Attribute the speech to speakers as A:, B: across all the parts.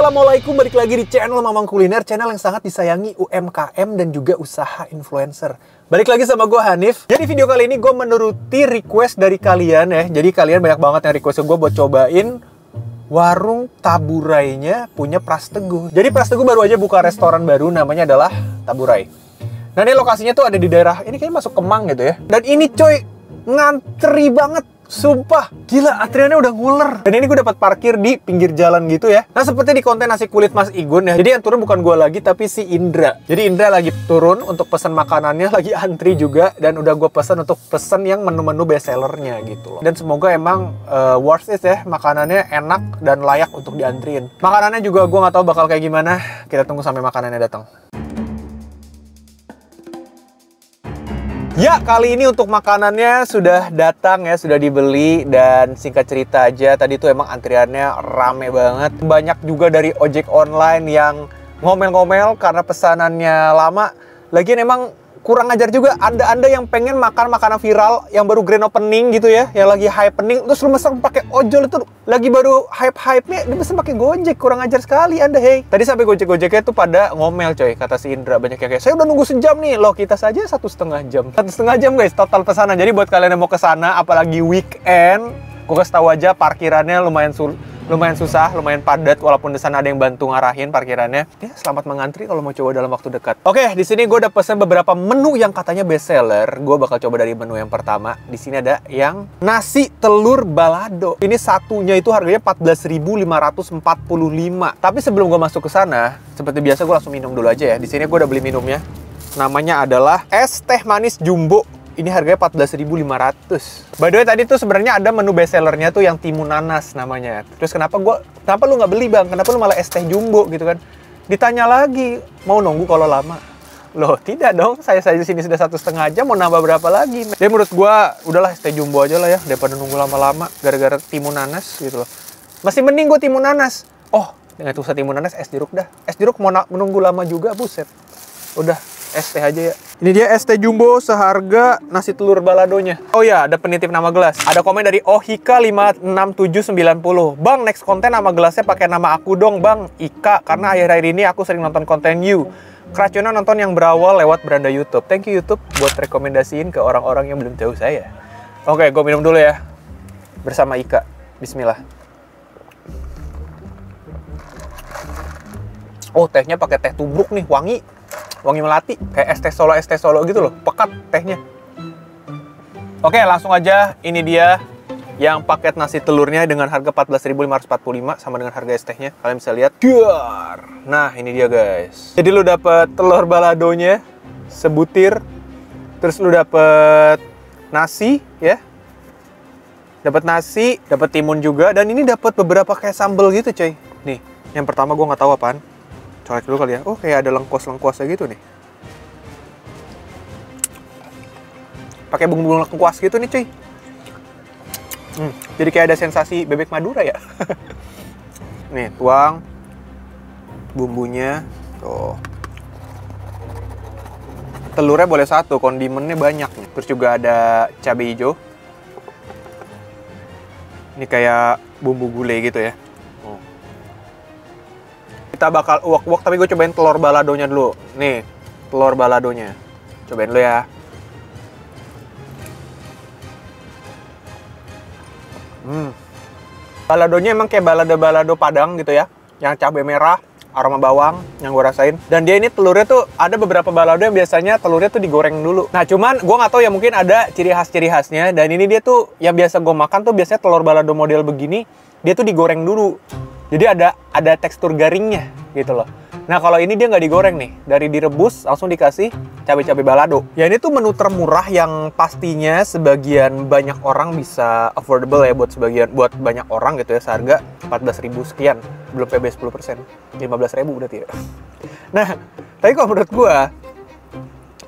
A: Assalamualaikum, balik lagi di channel Mamang Kuliner, channel yang sangat disayangi UMKM dan juga usaha influencer. Balik lagi sama gue Hanif. Jadi video kali ini gue menuruti request dari kalian ya. Jadi kalian banyak banget yang request gue buat cobain warung Taburainya punya Pras Teguh. Jadi Pras Teguh baru aja buka restoran baru, namanya adalah Taburai. Nah ini lokasinya tuh ada di daerah, ini kayaknya masuk Kemang gitu ya. Dan ini coy, ngantri banget. Sumpah, gila antriannya udah nguler. Dan ini gue dapat parkir di pinggir jalan gitu ya. Nah seperti di konten nasi kulit Mas Igun ya. Jadi yang turun bukan gue lagi tapi si Indra. Jadi Indra lagi turun untuk pesan makanannya, lagi antri juga. Dan udah gue pesan untuk pesan yang menu-menu best sellernya gitu loh. Dan semoga emang worth it ya. Makanannya enak dan layak untuk diantriin. Makanannya juga gue nggak tahu bakal kayak gimana. Kita tunggu sampai makanannya datang. Ya, kali ini untuk makanannya sudah datang ya, sudah dibeli. Dan singkat cerita aja, tadi tuh emang antriannya rame banget. Banyak juga dari ojek online yang ngomel-ngomel karena pesanannya lama. Lagian emang kurang ajar juga Anda yang pengen makan makanan viral yang baru grand opening gitu ya, yang lagi happening, terus lu mesen pakai ojol itu lagi baru hype-nya, dia mesen pakai Gojek. Kurang ajar sekali Anda, hey. Tadi sampai Gojek-Gojeknya tuh pada ngomel coy, kata si Indra. Banyak yang kayak, saya udah nunggu sejam nih. Loh, kita saja 1,5 jam. 1,5 jam guys, total pesanan. Jadi buat kalian yang mau ke sana, apalagi weekend, gue kasih tahu aja parkirannya lumayan susah, lumayan padat, walaupun di sana ada yang bantu ngarahin parkirannya. Ya, selamat mengantri kalau mau coba dalam waktu dekat. Oke, di sini gue udah pesen beberapa menu yang katanya best seller. Gue bakal coba dari menu yang pertama. Di sini ada yang nasi telur balado. Ini satunya itu harganya 14.545. Tapi sebelum gue masuk ke sana, seperti biasa gue langsung minum dulu aja ya. Di sini gue udah beli minumnya. Namanya adalah es teh manis jumbo. Ini harganya 14.500. By the way, tadi tuh sebenarnya ada menu best sellernya tuh yang timun nanas namanya. Terus kenapa lu nggak beli bang? Kenapa lu malah es teh jumbo gitu kan? Ditanya lagi, mau nunggu kalau lama? Loh tidak dong, saya di sini sudah 1,5 jam, mau nambah berapa lagi? Jadi menurut gua udahlah es teh jumbo aja lah ya, daripada nunggu lama-lama gara-gara timun nanas gitu loh. Masih mending gua timun nanas. Oh, nggak usah timun nanas, es jeruk dah. Es jeruk mau menunggu lama juga, buset. Udah, es teh aja ya. Ini dia es teh jumbo seharga nasi telur baladonya. Oh ya, ada penitip nama gelas. Ada komen dari Ohika 56790. Bang, next konten nama gelasnya pakai nama aku dong, Bang. Ika, karena akhir-akhir ini aku sering nonton konten you. Keracunan nonton yang berawal lewat beranda YouTube. Thank you YouTube buat rekomendasiin ke orang-orang yang belum tahu saya. Oke, gue minum dulu ya. Bersama Ika. Bismillah. Oh, tehnya pakai teh tubruk nih, wangi melati, kayak es teh solo gitu loh, pekat tehnya. Oke, langsung aja, ini dia yang paket nasi telurnya dengan harga 14.545 sama dengan harga es tehnya. Kalian bisa lihat. Nah, ini dia guys. Jadi lu dapet telur baladonya sebutir, terus lu dapet nasi ya. Dapat nasi, dapat timun juga, dan ini dapat beberapa kayak sambal gitu, coy. Nih, yang pertama gua nggak tahu apaan. Colek dulu kali ya. Oh, kayak ada lengkuas-lengkuasnya gitu nih. Pakai bumbu lengkuas gitu nih, cuy. Jadi kayak ada sensasi bebek Madura ya. Nih, tuang bumbunya. Tuh. Telurnya boleh satu, kondimennya banyak nih. Terus juga ada cabai hijau. Ini kayak bumbu gulai gitu ya. Kita bakal uak-uak, tapi gue cobain telur baladonya dulu. Nih, telur baladonya. Cobain dulu ya. Baladonya emang kayak balado-balado Padang gitu ya. Yang cabai merah, aroma bawang yang gue rasain. Dan dia ini telurnya tuh, ada beberapa balado yang biasanya telurnya tuh digoreng dulu. Nah, cuman gue nggak tahu ya, mungkin ada ciri khasnya. Dan ini dia tuh, yang biasa gue makan tuh biasanya telur balado model begini, dia tuh digoreng dulu. Jadi ada tekstur garingnya gitu loh. Nah kalau ini dia nggak digoreng nih, dari direbus langsung dikasih cabai-cabai balado. Ya ini tuh menu termurah yang pastinya sebagian banyak orang bisa affordable ya buat banyak orang gitu ya, seharga 14.000 sekian, belum PB 10%, 15.000 berarti ya. Nah, tapi kalau menurut gua,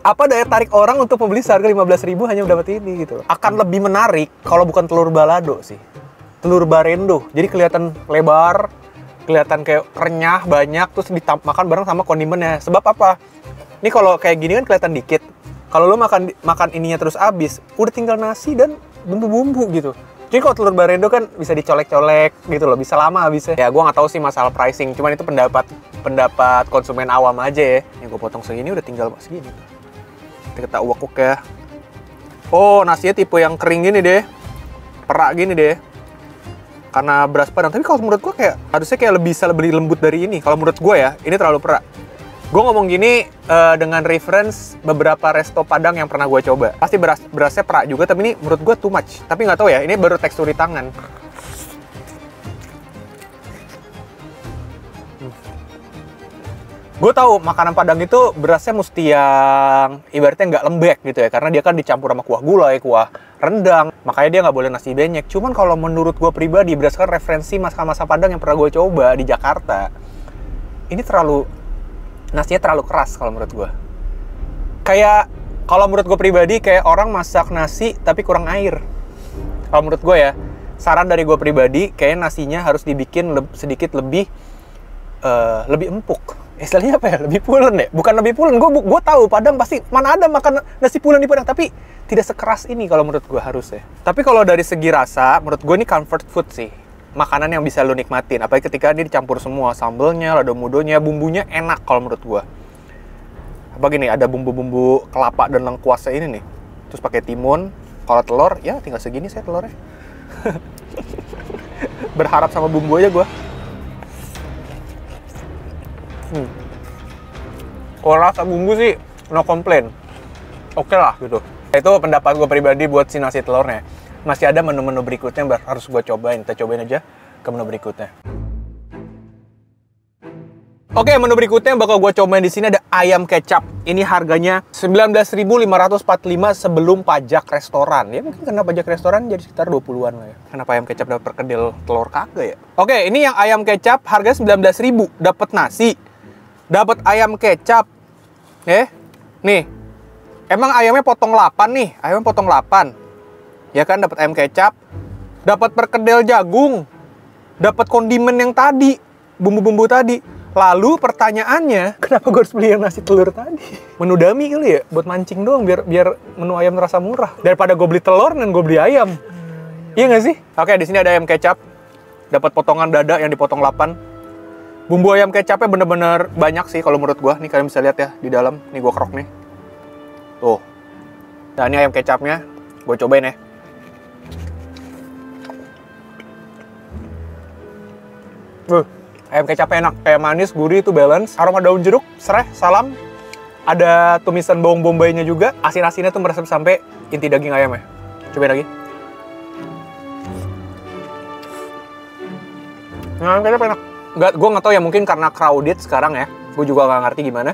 A: apa daya tarik orang untuk membeli seharga 15.000 hanya dapat ini gitu loh. Akan lebih menarik kalau bukan telur balado sih. Telur barendo, jadi kelihatan lebar, kelihatan kayak renyah, banyak, terus makan bareng sama kondimennya. Sebab apa? Ini kalau kayak gini kan kelihatan dikit. Kalau lo makan ininya terus habis, udah tinggal nasi dan bumbu-bumbu gitu. Jadi kalau telur Barendo kan bisa dicolek-colek gitu loh, bisa lama habisnya. Ya gue nggak tahu sih masalah pricing, cuman itu pendapat konsumen awam aja ya. Yang gue potong segini udah tinggal segini. Kita uak-uak ya. Oh, nasinya tipe yang kering gini deh, perak gini deh. Karena beras Padang. Tapi kalau menurut gue kayak harusnya kayak lebih lembut dari ini. Kalau menurut gue ya, ini terlalu perak. Gue ngomong gini dengan reference beberapa resto Padang yang pernah gue coba. Pasti berasnya perak juga, tapi ini menurut gue too much. Tapi nggak tahu ya, ini baru tekstur di tangan. Gue tahu makanan Padang itu berasnya mesti yang ibaratnya nggak lembek gitu ya, karena dia kan dicampur sama kuah gulai, kuah rendang, makanya dia nggak boleh nasi benyek. Cuman kalau menurut gue pribadi, berdasarkan referensi masakan Padang yang pernah gue coba di Jakarta, ini nasinya terlalu keras kalau menurut gue. Kayak, kalau menurut gue pribadi, kayak orang masak nasi tapi kurang air. Kalau menurut gue ya, saran dari gue pribadi, kayak nasinya harus dibikin sedikit lebih empuk. Istilahnya apa ya? Lebih pulen ya? Bukan lebih pulen, gue tahu Padang pasti, mana ada makan nasi pulen di Padang, tapi tidak sekeras ini kalau menurut gue harusnya. Tapi kalau dari segi rasa, menurut gue ini comfort food sih. Makanan yang bisa lo nikmatin, apalagi ketika ini dicampur semua, sambelnya, lado mudonya, bumbunya enak kalau menurut gua. Apa gini, ada bumbu-bumbu kelapa dan lengkuasnya ini nih. Terus pakai timun, kalau telur, ya tinggal segini saya telurnya. Berharap sama bumbu aja gua. Kalau rasa bumbu sih, no complain. Oke lah gitu. Itu pendapat gua pribadi buat si nasi telurnya. Masih ada menu-menu berikutnya yang harus gue cobain. Kita cobain aja ke menu berikutnya. Oke, menu berikutnya yang bakal gue cobain di sini ada ayam kecap. Ini harganya 19.545 sebelum pajak restoran. Ya mungkin karena pajak restoran jadi sekitar 20-an lah ya. Kenapa ayam kecap dapat perkedel telur kagak ya? Oke, ini yang ayam kecap harganya 19.000. Dapat nasi, dapat ayam kecap. Nih. Emang ayamnya potong 8 nih. Ayamnya potong 8. Ya kan, dapat ayam kecap, dapat perkedel jagung, dapat kondimen yang tadi, bumbu-bumbu tadi. Lalu pertanyaannya, kenapa gue harus beli yang nasi telur tadi? Menu dummy kali ya, buat mancing doang, biar menu ayam terasa murah. Daripada gue beli telur dan gue beli ayam. Iya nggak sih? Oke, di sini ada ayam kecap, dapat potongan dada yang dipotong 8. Bumbu ayam kecapnya bener-bener banyak sih kalau menurut gue. Nih kalian bisa lihat ya di dalam. Nih gue kerok nih. Tuh. Nah ini ayam kecapnya, gue cobain ya. Ayam kecapnya enak, kayak manis, gurih, itu balance. Aroma daun jeruk, serai, salam. Ada tumisan bawang bombaynya juga. Asin-asinnya tuh meresap sampai inti daging ayamnya. Cobain lagi. Nah, ayam kecap enak. Gue nggak tahu ya, mungkin karena crowded sekarang ya. Gue juga nggak ngerti gimana.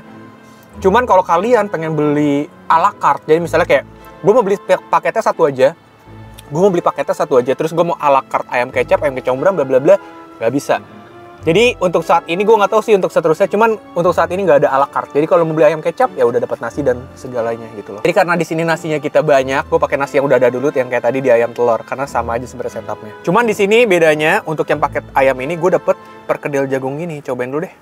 A: Cuman kalau kalian pengen beli ala carte, jadi misalnya kayak gue mau beli paketnya satu aja. Terus gue mau ala carte ayam kecap, ayam kecombrang, bla bla bla, nggak bisa. Jadi untuk saat ini gue nggak tahu sih untuk seterusnya, cuman untuk saat ini nggak ada ala carte. Jadi kalau mau beli ayam kecap ya udah dapat nasi dan segalanya gitu loh. Jadi karena di sini nasinya kita banyak, gue pakai nasi yang udah ada dulu yang kayak tadi di ayam telur, karena sama aja sebenarnya setupnya. Cuman di sini bedanya untuk yang paket ayam ini gue dapet perkedel jagung ini. Cobain dulu deh.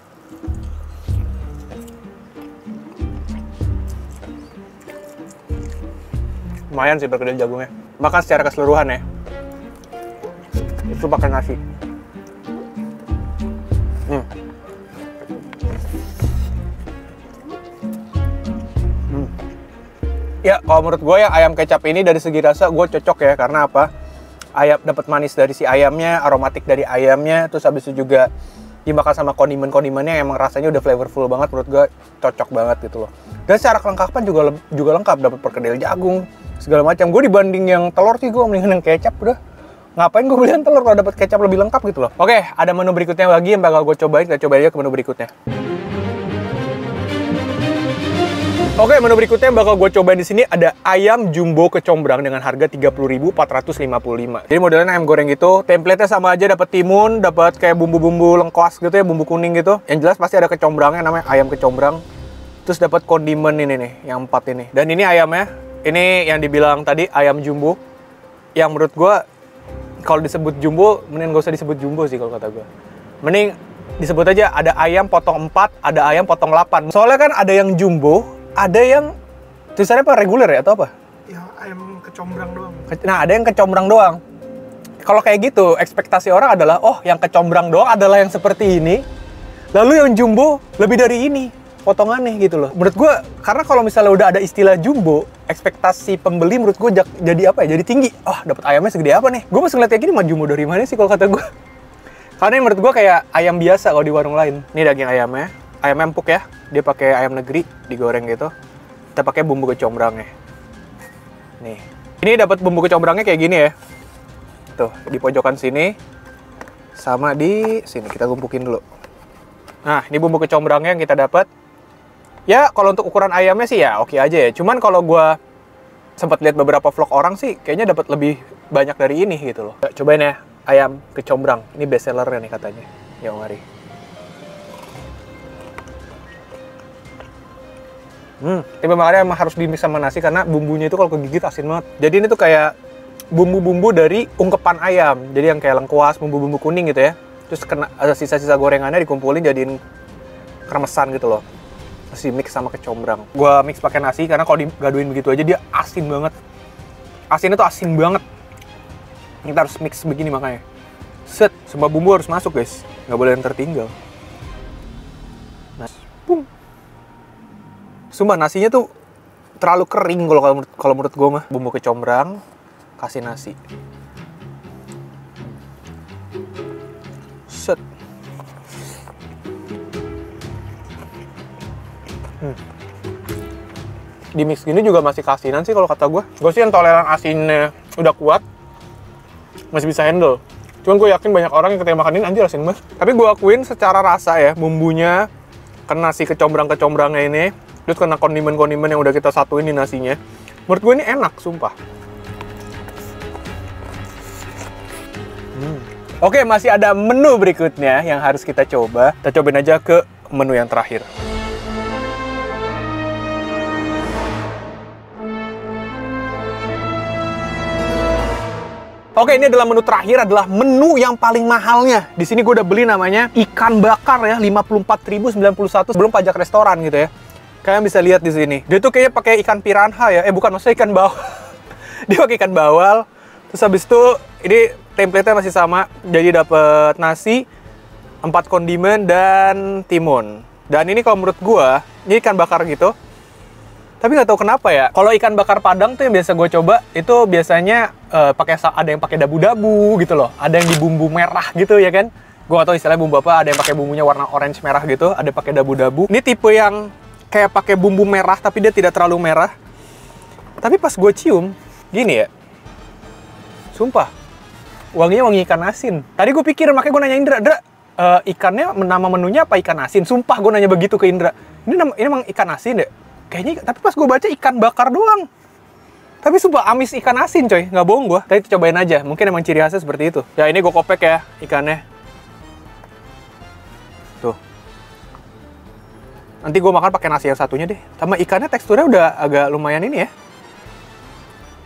A: Lumayan sih perkedel jagungnya. Bahkan secara keseluruhan ya, itu pakai nasi. Ya, kalau menurut gue ya ayam kecap ini dari segi rasa gue cocok ya, karena apa? Ayam dapat manis dari si ayamnya, aromatik dari ayamnya, terus habis itu juga dimakan sama kondimen-kondimennya yang emang rasanya udah flavorful banget, menurut gue cocok banget gitu loh. Dan secara kelengkapan juga lengkap, dapat perkedel jagung, segala macam. Gue dibanding yang telur sih gue mendingan yang kecap udah. Ngapain gue beliin telur kalau dapat kecap lebih lengkap gitu loh. Oke, ada menu berikutnya lagi yang bakal gue cobain. Kita cobain aja ke menu berikutnya. Oke, menu berikutnya yang bakal gue cobain di sini ada ayam jumbo kecombrang dengan harga 30.455. Jadi modelnya ayam goreng gitu. Template-nya sama aja, dapat timun, dapat kayak bumbu-bumbu lengkuas gitu ya, bumbu kuning gitu. Yang jelas pasti ada kecombrangnya, namanya ayam kecombrang. Terus dapat kondimen ini nih, yang 4 ini. Dan ini ayamnya, ini yang dibilang tadi ayam jumbo. Yang menurut gue kalau disebut jumbo, mending gak usah disebut jumbo sih kalau kata gue. Mending disebut aja ada ayam potong 4, ada ayam potong 8. Soalnya kan ada yang jumbo, ada yang tulisannya apa, reguler ya atau apa?
B: Ya ayam kecombrang doang.
A: Nah, ada yang kecombrang doang. kalau kayak gitu, ekspektasi orang adalah, oh yang kecombrang doang adalah yang seperti ini, lalu yang jumbo lebih dari ini potongannya gitu loh. Menurut gue, karena kalau misalnya udah ada istilah jumbo, ekspektasi pembeli menurut gue jadi apa ya? Jadi tinggi. Oh, dapat ayamnya segede apa nih? Gue masih ngeliat kayak gini, mah jumbo dari mana sih kalau kata gue? Karena ini menurut gue kayak ayam biasa kalau di warung lain. Ini daging ayamnya, ayam empuk ya. Dia pakai ayam negeri digoreng gitu. Kita pakai bumbu kecombrangnya. Nih, ini dapat bumbu kecombrangnya kayak gini ya. Tuh, di pojokan sini sama di sini kita tumpukin dulu. Nah, ini bumbu kecombrangnya yang kita dapat. Ya, kalau untuk ukuran ayamnya sih ya oke aja ya. Cuman kalau gua sempat lihat beberapa vlog orang sih kayaknya dapat lebih banyak dari ini gitu loh. Cobain ya, ayam kecombrang. Ini best sellernya nih katanya. Ya, mari. Tapi makanya emang harus dimix sama nasi karena bumbunya itu kalau kegigit asin banget. Jadi ini tuh kayak bumbu-bumbu dari ungkepan ayam. Jadi yang kayak lengkuas, bumbu-bumbu kuning gitu ya. Terus kena ada sisa-sisa gorengannya dikumpulin jadiin kremesan gitu loh. Terus di mix sama kecombrang. Gua mix pakai nasi karena kalau digaduin begitu aja dia asin banget. Asinnya tuh asin banget. Kita harus mix begini makanya. Set, semua bumbu harus masuk guys. Nggak boleh yang tertinggal. Nah, boom. Sumpah nasinya tuh terlalu kering kalau menurut gue mah. Bumbu kecombrang, kasih nasi. Set. Di mix gini juga masih kasinan sih kalau kata gue. Gue sih yang toleran asinnya udah kuat, masih bisa handle. Cuman gue yakin banyak orang yang ketika makan ini anjir asin banget. Tapi gue akuin secara rasa ya, bumbunya kena si kecombrang-kecombrangnya ini, terus kena kondimen-kondimen yang udah kita satuin di nasinya. Menurut gue ini enak, sumpah. Oke, masih ada menu berikutnya yang harus kita coba. Kita cobain aja ke menu yang terakhir. Oke, ini adalah menu terakhir, adalah menu yang paling mahalnya. Di sini gue udah beli namanya ikan bakar ya, 54.091 belum pajak restoran gitu ya. Kalian bisa lihat di sini. Dia tuh kayaknya pakai ikan piranha ya. Bukan, maksudnya ikan bawal. Dia pakai ikan bawal. Terus habis itu ini template-nya masih sama. Jadi dapat nasi, 4 kondimen dan timun. Dan ini kalau menurut gua, ini ikan bakar gitu. Tapi nggak tahu kenapa ya. Kalau ikan bakar Padang tuh yang biasa gue coba itu biasanya ada yang pakai dabu-dabu gitu loh. Ada yang di bumbu merah gitu ya kan. Gue nggak tahu istilahnya bumbu apa. Ada yang pakai bumbunya warna orange merah gitu. Ada pakai dabu-dabu. Ini tipe yang kayak pakai bumbu merah tapi dia tidak terlalu merah. Tapi pas gue cium gini ya. Sumpah. Wanginya wangi ikan asin. Tadi gue pikir, makanya gue nanya Indra, ikannya nama menunya apa ikan asin? Sumpah gue nanya begitu ke Indra. Ini emang ikan asin deh. Kayaknya, tapi pas gue baca ikan bakar doang. Tapi sumpah amis ikan asin coy, nggak bohong gue. Tadi cobain aja, mungkin emang ciri khasnya seperti itu. Ya ini gue kopek ya ikannya. Tuh. Nanti gue makan pakai nasi yang satunya deh. Sama ikannya teksturnya udah agak lumayan ini ya.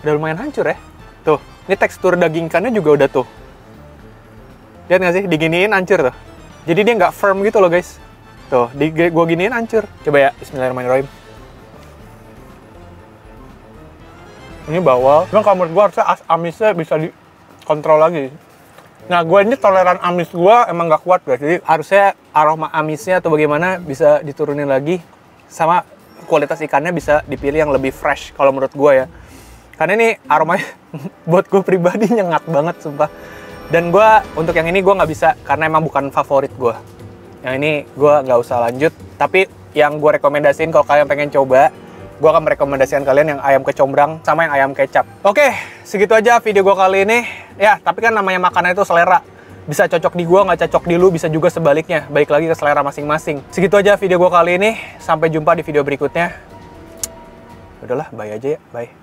A: Udah lumayan hancur ya. Tuh, ini tekstur daging ikannya juga udah tuh. Lihat nggak sih, diginiin hancur tuh. Jadi dia nggak firm gitu loh guys. Tuh, gue giniin hancur. Coba ya, bismillahirrahmanirrahim. Ini bawal. Cuma kalau menurut gue harusnya amisnya bisa dikontrol lagi. Nah, gue ini toleran amis gue emang nggak kuat guys. Jadi harusnya aroma amisnya atau bagaimana bisa diturunin lagi. Sama kualitas ikannya bisa dipilih yang lebih fresh kalau menurut gue ya. Karena ini aromanya buat gue pribadi nyengat banget sumpah. Dan gue untuk yang ini gue nggak bisa karena emang bukan favorit gue. Yang ini gue nggak usah lanjut. Tapi yang gue rekomendasiin kalau kalian pengen coba, gue akan merekomendasikan kalian yang ayam kecombrang sama yang ayam kecap. Oke, segitu aja video gue kali ini. Ya, tapi kan namanya makanan itu selera. Bisa cocok di gue, nggak cocok di lu, bisa juga sebaliknya. Baik lagi ke selera masing-masing. Segitu aja video gue kali ini. Sampai jumpa di video berikutnya. Udahlah, bye aja ya. Bye.